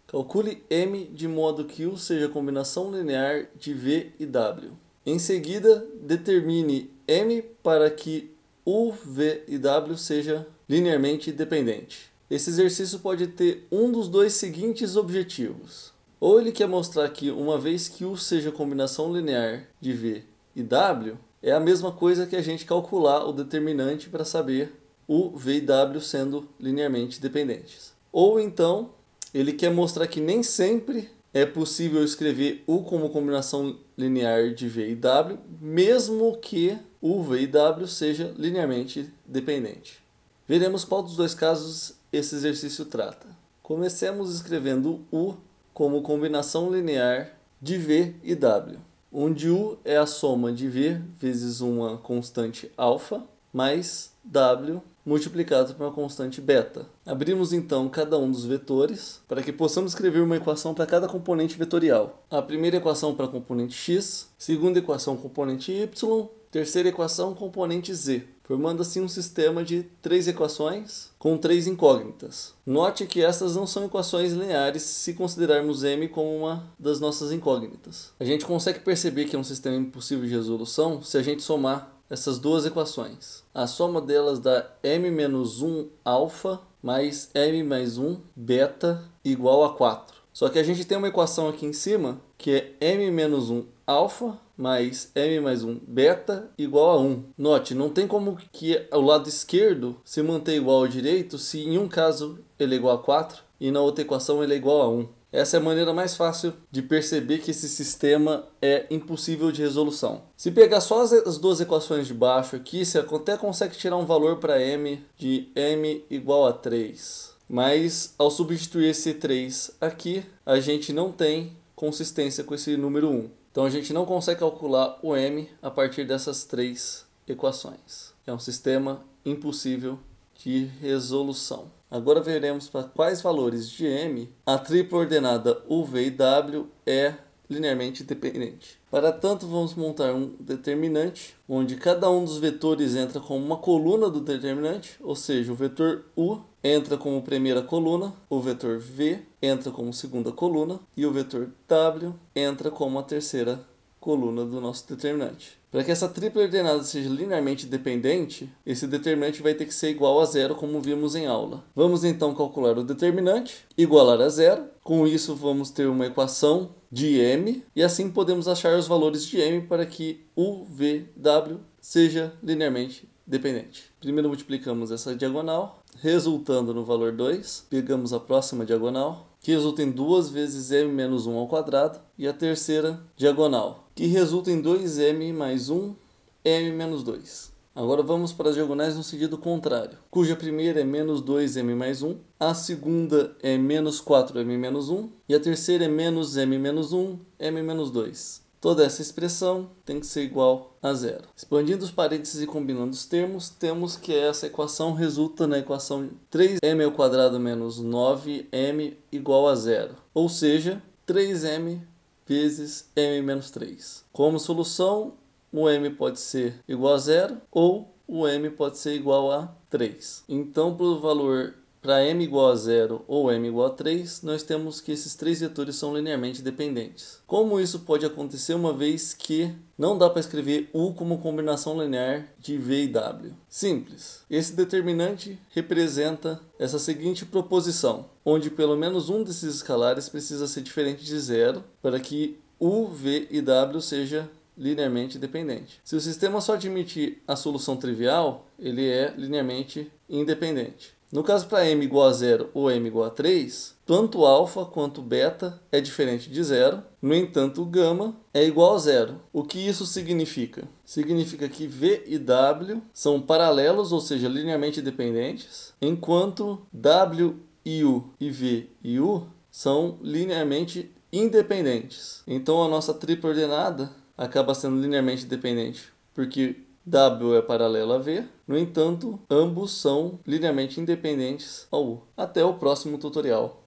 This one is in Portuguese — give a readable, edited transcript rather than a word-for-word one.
Calcule M de modo que U seja a combinação linear de V e W. Em seguida, determine M para que U, V e W seja linearmente dependente. Esse exercício pode ter um dos dois seguintes objetivos. Ou ele quer mostrar que uma vez que U seja a combinação linear de V e W, é a mesma coisa que a gente calcular o determinante para saber U, V e W sendo linearmente dependentes. Ou então, ele quer mostrar que nem sempre é possível escrever U como combinação linear de V e W, mesmo que U, V e W seja linearmente dependente. Veremos qual dos dois casos esse exercício trata. Comecemos escrevendo U como combinação linear de V e W, onde U é a soma de V vezes uma constante alfa mais W multiplicado por uma constante beta. Abrimos então cada um dos vetores para que possamos escrever uma equação para cada componente vetorial. A primeira equação para componente x, segunda equação componente y, terceira equação componente z, formando assim um sistema de 3 equações com 3 incógnitas. Note que essas não são equações lineares se considerarmos m como uma das nossas incógnitas. A gente consegue perceber que é um sistema impossível de resolução se a gente somar essas duas equações. A soma delas dá m-1 alfa mais m mais 1 beta igual a 4. Só que a gente tem uma equação aqui em cima que é m-1 alfa mais m mais 1 beta igual a 1. Note, não tem como que o lado esquerdo se manter igual ao direito se em um caso ele é igual a 4 e na outra equação ele é igual a 1. Essa é a maneira mais fácil de perceber que esse sistema é impossível de resolução. Se pegar só as duas equações de baixo aqui, você até consegue tirar um valor para m de m igual a 3. Mas ao substituir esse 3 aqui, a gente não tem consistência com esse número 1. Então a gente não consegue calcular o m a partir dessas 3 equações. É um sistema impossível de resolução. Agora veremos para quais valores de m a tripla ordenada U, V e W é linearmente dependente. Para tanto, vamos montar um determinante, onde cada um dos vetores entra como uma coluna do determinante, ou seja, o vetor U entra como primeira coluna, o vetor V entra como segunda coluna e o vetor W entra como a terceira coluna do nosso determinante. Para que essa tripla ordenada seja linearmente dependente, esse determinante vai ter que ser igual a zero, como vimos em aula. Vamos então calcular o determinante, igualar a zero. Com isso vamos ter uma equação de m, e assim podemos achar os valores de m para que U, V, W seja linearmente dependente. Primeiro multiplicamos essa diagonal, resultando no valor 2. Pegamos a próxima diagonal, que resulta em 2 vezes m menos 1 ao quadrado, e a terceira diagonal, que resulta em 2m mais 1, m menos 2. Agora vamos para as diagonais no sentido contrário, cuja primeira é menos 2m mais 1, a segunda é menos 4m menos 1, e a terceira é menos m menos 1, m menos 2. Toda essa expressão tem que ser igual a zero. Expandindo os parênteses e combinando os termos, temos que essa equação resulta na equação 3m ao quadrado menos 9m igual a zero. Ou seja, 3m vezes m menos 3. Como solução, o m pode ser igual a zero ou o m pode ser igual a 3. Então, para o valor para m igual a 0 ou m igual a 3, nós temos que esses três vetores são linearmente dependentes. Como isso pode acontecer uma vez que não dá para escrever U como combinação linear de V e W? Simples. Esse determinante representa essa seguinte proposição, onde pelo menos um desses escalares precisa ser diferente de zero para que U, V e W seja linearmente dependente. Se o sistema só admitir a solução trivial, ele é linearmente independente. No caso para m igual a 0 ou m igual a 3, tanto alfa quanto beta é diferente de zero. No entanto, o gama é igual a zero. O que isso significa? Significa que V e W são paralelos, ou seja, linearmente dependentes, enquanto W e U e V e U são linearmente independentes. Então a nossa tripla ordenada acaba sendo linearmente dependente, porque W é paralelo a V, no entanto, ambos são linearmente independentes ao U. Até o próximo tutorial.